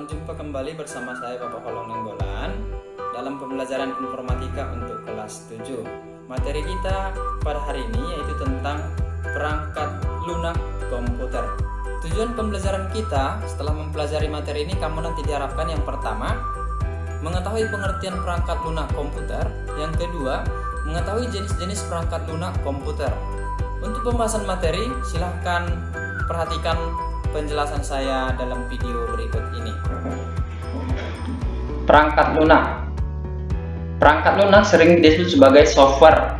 Salam jumpa kembali bersama saya Bapak Holong Nenggolan dalam pembelajaran informatika untuk kelas 7. Materi kita pada hari ini yaitu tentang perangkat lunak komputer. Tujuan pembelajaran kita setelah mempelajari materi ini, kamu nanti diharapkan yang pertama mengetahui pengertian perangkat lunak komputer, yang kedua mengetahui jenis-jenis perangkat lunak komputer. Untuk pembahasan materi, silahkan perhatikan penjelasan saya dalam video berikut ini. Perangkat lunak. Perangkat lunak sering disebut sebagai software.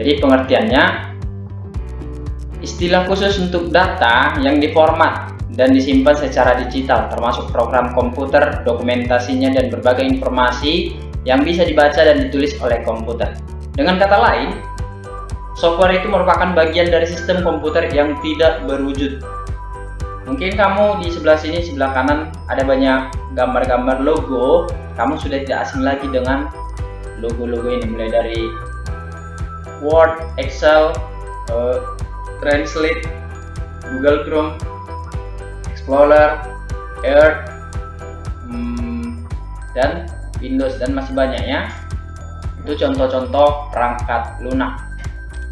Jadi pengertiannya, istilah khusus untuk data yang diformat dan disimpan secara digital, termasuk program komputer, dokumentasinya, dan berbagai informasi yang bisa dibaca dan ditulis oleh komputer. Dengan kata lain, software itu merupakan bagian dari sistem komputer yang tidak berwujud. Mungkin kamu di sebelah sini, sebelah kanan ada banyak gambar-gambar logo. Kamu sudah tidak asing lagi dengan logo-logo ini, mulai dari Word, Excel, Translate, Google Chrome, Explorer, Earth, dan Windows, dan masih banyak ya. Itu contoh-contoh perangkat lunak.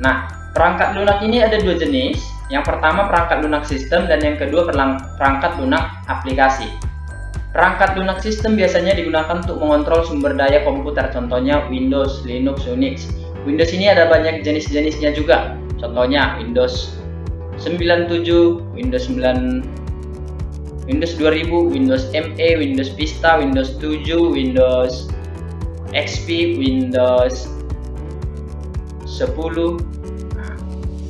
Nah, perangkat lunak ini ada dua jenis. Yang pertama perangkat lunak sistem, dan yang kedua perangkat lunak aplikasi. Perangkat lunak sistem biasanya digunakan untuk mengontrol sumber daya komputer, contohnya Windows, Linux, Unix. Windows ini ada banyak jenis-jenisnya juga, contohnya Windows 97, Windows 2000, Windows ME, Windows Vista, Windows 7, Windows XP, Windows 10.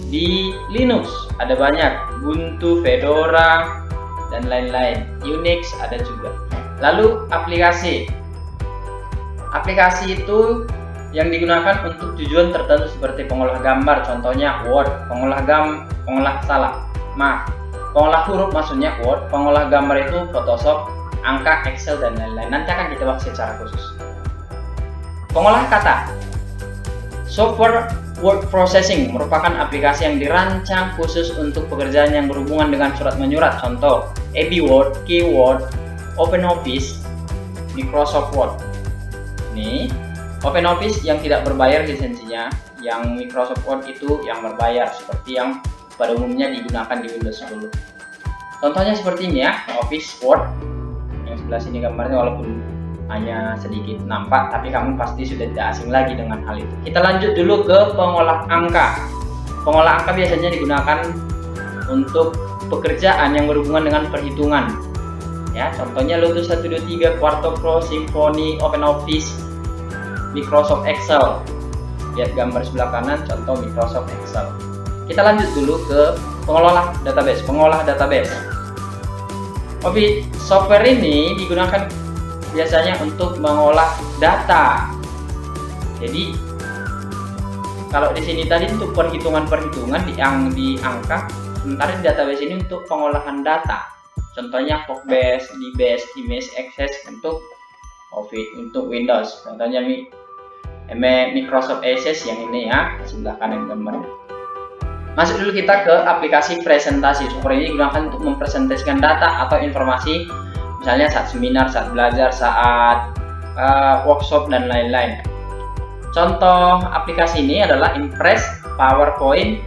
Di Linux ada banyak, Ubuntu, Fedora, dan lain-lain. Unix ada juga. Lalu aplikasi. Aplikasi itu yang digunakan untuk tujuan tertentu seperti pengolah gambar, contohnya Word, pengolah huruf maksudnya Word, pengolah gambar itu Photoshop, angka, Excel, dan lain-lain. Nanti akan kita bahas secara khusus. Pengolah kata. Software word processing merupakan aplikasi yang dirancang khusus untuk pekerjaan yang berhubungan dengan surat menyurat, contoh AB Word, Keyword, OpenOffice, Microsoft Word. Ini OpenOffice yang tidak berbayar lisensinya, yang Microsoft Word itu yang berbayar, seperti yang pada umumnya digunakan di Windows 10. Contohnya seperti ini ya, Office Word. Yang sebelah sini gambarnya walaupun hanya sedikit nampak, tapi kamu pasti sudah tidak asing lagi dengan hal itu. Kita lanjut dulu ke pengolah angka. Pengolah angka biasanya digunakan untuk pekerjaan yang berhubungan dengan perhitungan. Ya, contohnya Lotus 123, Quarto Pro, Symfony, OpenOffice, Microsoft Excel. Lihat gambar sebelah kanan, contoh Microsoft Excel. Kita lanjut dulu ke pengolah database. Office software ini digunakan biasanya untuk mengolah data. Jadi kalau di sini tadi untuk perhitungan yang di angka, sementara di database ini untuk pengolahan data. Contohnya Workspace, DBase, Image Access untuk Office, untuk Windows. Contohnya Microsoft Access yang ini ya, sebelah kanan gambarnya. Masuk dulu kita ke aplikasi presentasi. Software ini digunakan untuk mempresentasikan data atau informasi, misalnya saat seminar, saat belajar, saat workshop, dan lain-lain. Contoh aplikasi ini adalah Impress, PowerPoint,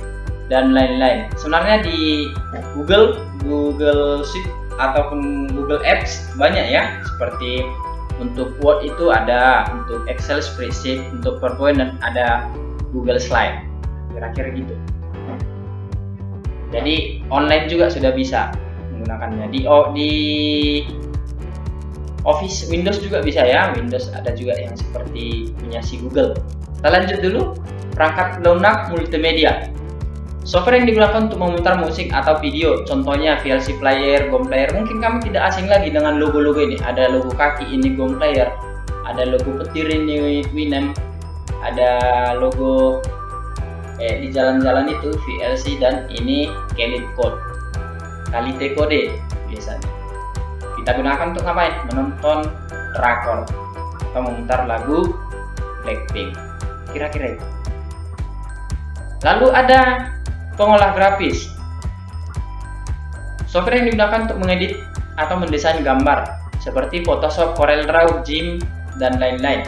dan lain-lain. Sebenarnya di Google Sheet ataupun Google Apps banyak ya, seperti untuk Word itu ada, untuk Excel spreadsheet, untuk PowerPoint, dan ada Google Slide. Kira-kira gitu. Jadi online juga sudah bisa menggunakannya. Di Office Windows juga bisa ya. Windows ada juga yang seperti punya si Google. Kita lanjut dulu. Perangkat lunak multimedia. Software yang digunakan untuk memutar musik atau video, contohnya VLC player, GOM player. Mungkin kamu tidak asing lagi dengan logo-logo ini. Ada logo kaki, ini GOM player. Ada logo petir, ini Winamp. Ada logo di jalan-jalan itu VLC, dan ini Kalite Code biasanya. Kita gunakan untuk ngapain? Menonton drakor atau memutar lagu Blackpink. Kira-kira itu. Lalu ada pengolah grafis. Software yang digunakan untuk mengedit atau mendesain gambar seperti Photoshop, CorelDRAW, GIMP, dan lain-lain.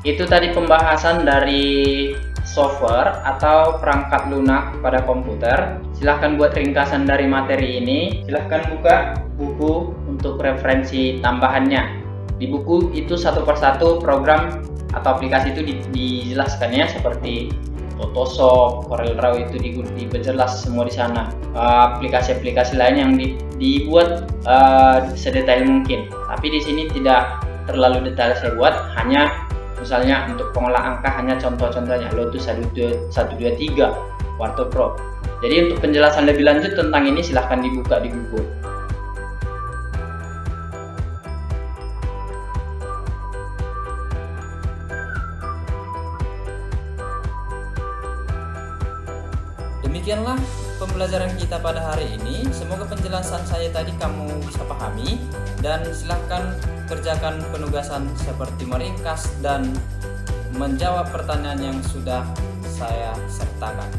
Itu tadi pembahasan dari software atau perangkat lunak pada komputer. Silahkan buat ringkasan dari materi ini. Silahkan buka buku untuk referensi tambahannya. Di buku itu satu persatu program atau aplikasi itu dijelaskan ya, seperti Photoshop, CorelDRAW itu diperjelas semua di sana. Aplikasi-aplikasi lain yang dibuat sedetail mungkin. Tapi di sini tidak terlalu detail saya buat, hanya misalnya untuk pengolah angka hanya contoh-contohnya Lotus 123 Quarto Pro. Jadi untuk penjelasan lebih lanjut tentang ini silahkan dibuka di buku. Demikianlah pembelajaran kita pada hari ini. Semoga penjelasan saya tadi kamu bisa pahami, dan silahkan kerjakan penugasan seperti meringkas dan menjawab pertanyaan yang sudah saya sertakan.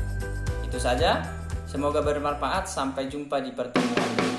Itu saja, semoga bermanfaat. Sampai jumpa di pertemuan berikutnya.